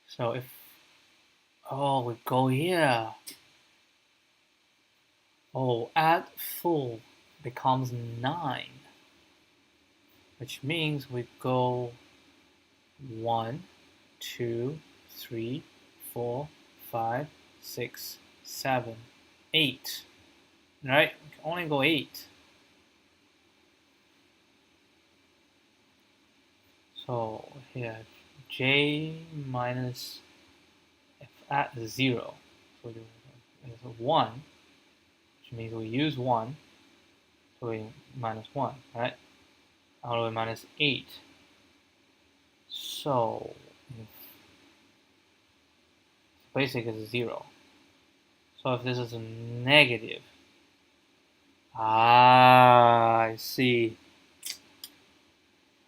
So if... Oh, we go here. Oh, add full becomes 9. Which means we go 1, 2, 3, 4, 5, 6, 7, 8. Right? We can only go 8. So here, J minus if at 0. So it's 1, which means we use 1. So we minus 1, right? All the way minus 8. So basic is 0. So if this is a negative, I see.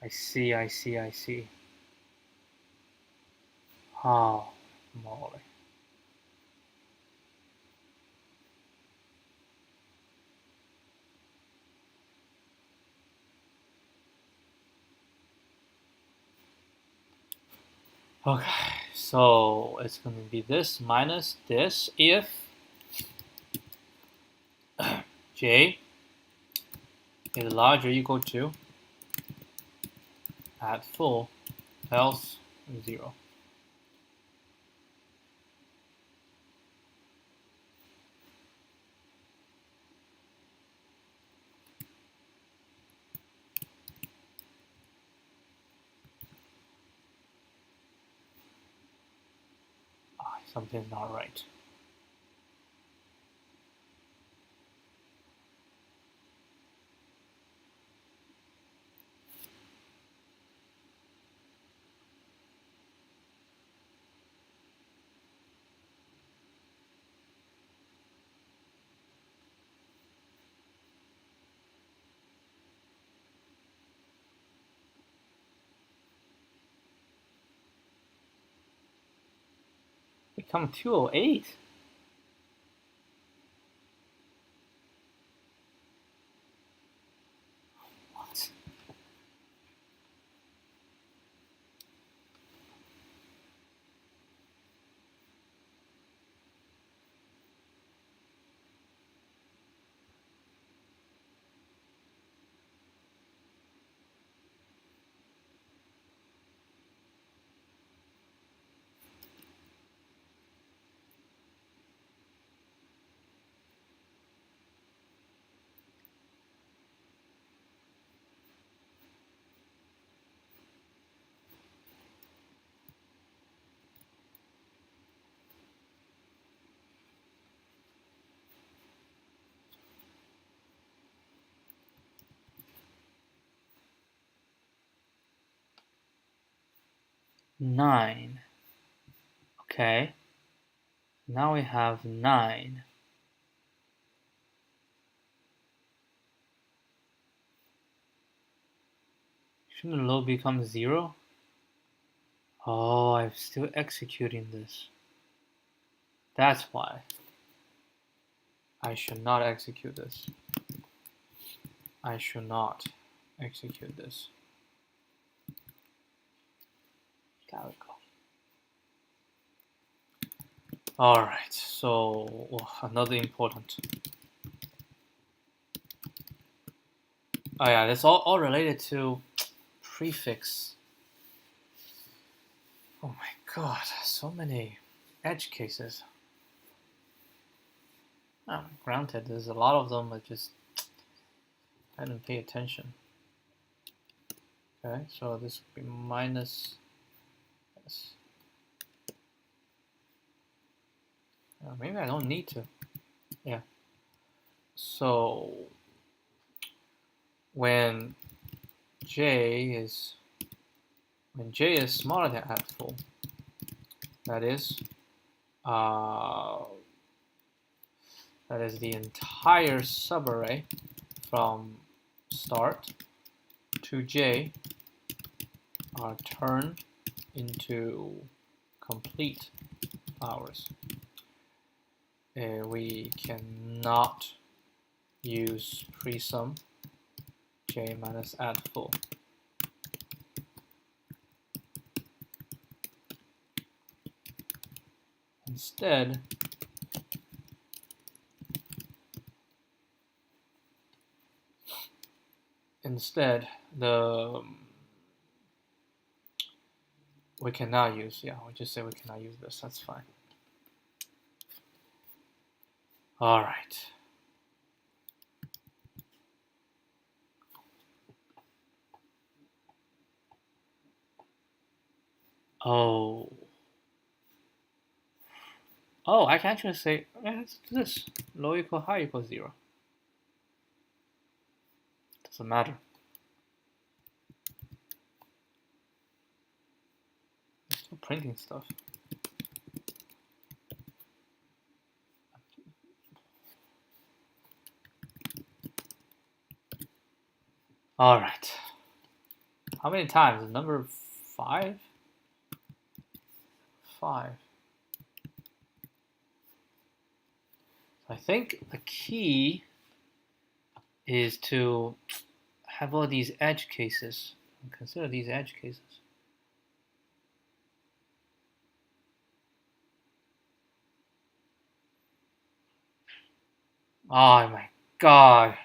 I see. Oh, moly. Okay, so it's going to be this minus this if J is larger or equal to add full, else 0. Something's not right. Become 208. What? 9. Okay, now we have 9. Shouldn't low become 0? Oh, I'm still executing this. That's why I should not execute this. I should not execute this. There we go. Alright, so another important. Oh yeah, that's all related to prefix. Oh my god, so many edge cases. Granted, there's a lot of them, but just I didn't pay attention. Okay, so this would be minus s. Maybe I don't need to. Yeah. So when j is smaller than full, that is the entire subarray from start to j are turned into complete flowers. We cannot use presum j minus add full. Instead, we cannot use, we just say we cannot use this, that's fine. All right. Oh, I can actually say, let's do this. Low equal high equals 0. Doesn't matter. I'm still printing stuff. All right. How many times? Number 5? 5. I think the key is to have all these edge cases. Consider these edge cases. Oh my god.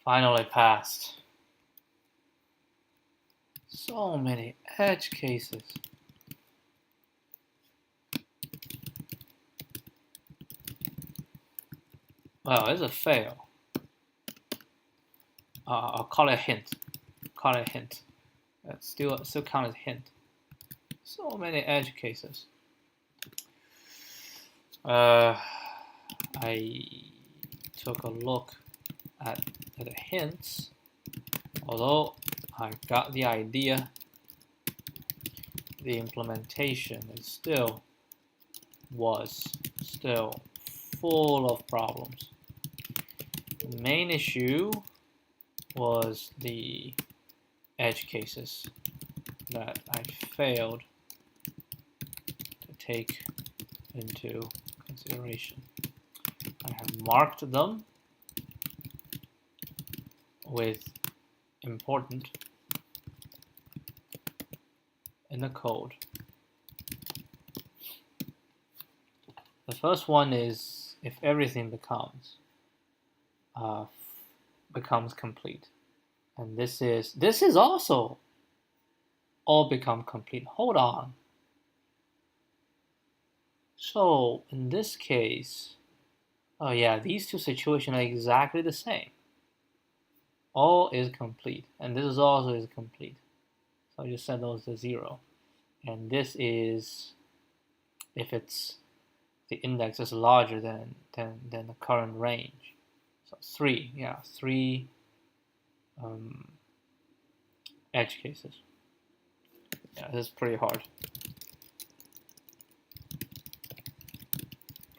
Finally passed. So many edge cases. Well, it's a fail. I'll call it a hint. Call it a hint. Still count as hint. So many edge cases. I took a look at the hints. Although I got the idea, the implementation was still full of problems. The main issue was the edge cases that I failed to take into consideration. I have marked them with important in the code. The first one is if everything becomes complete, and this is also all become complete. Hold on. So in this case, oh yeah, these two situations are exactly the same. All is complete, and this is also is complete. So I just set those to 0. And this is if the index is larger than the current range. So 3, 3 edge cases. Yeah, this is pretty hard.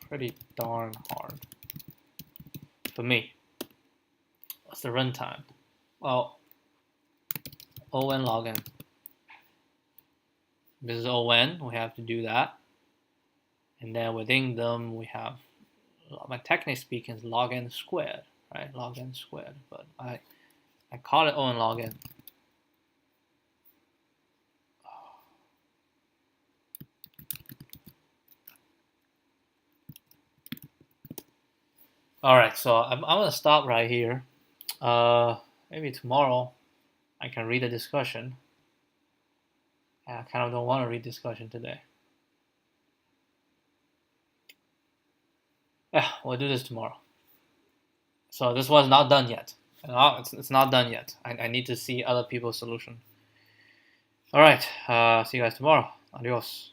Pretty darn hard. For me. What's the runtime? Well, on login. This is on, we have to do that. And then within them, we have, technically speaking, it's login squared, right? Login squared, but I call it on login. All right, so I'm gonna stop right here. Maybe tomorrow I can read the discussion. I kind of don't want to read discussion today. Yeah, we'll do this tomorrow. So this was not done yet. No, it's not done yet. I need to see other people's solution. All right, see you guys tomorrow. Adios.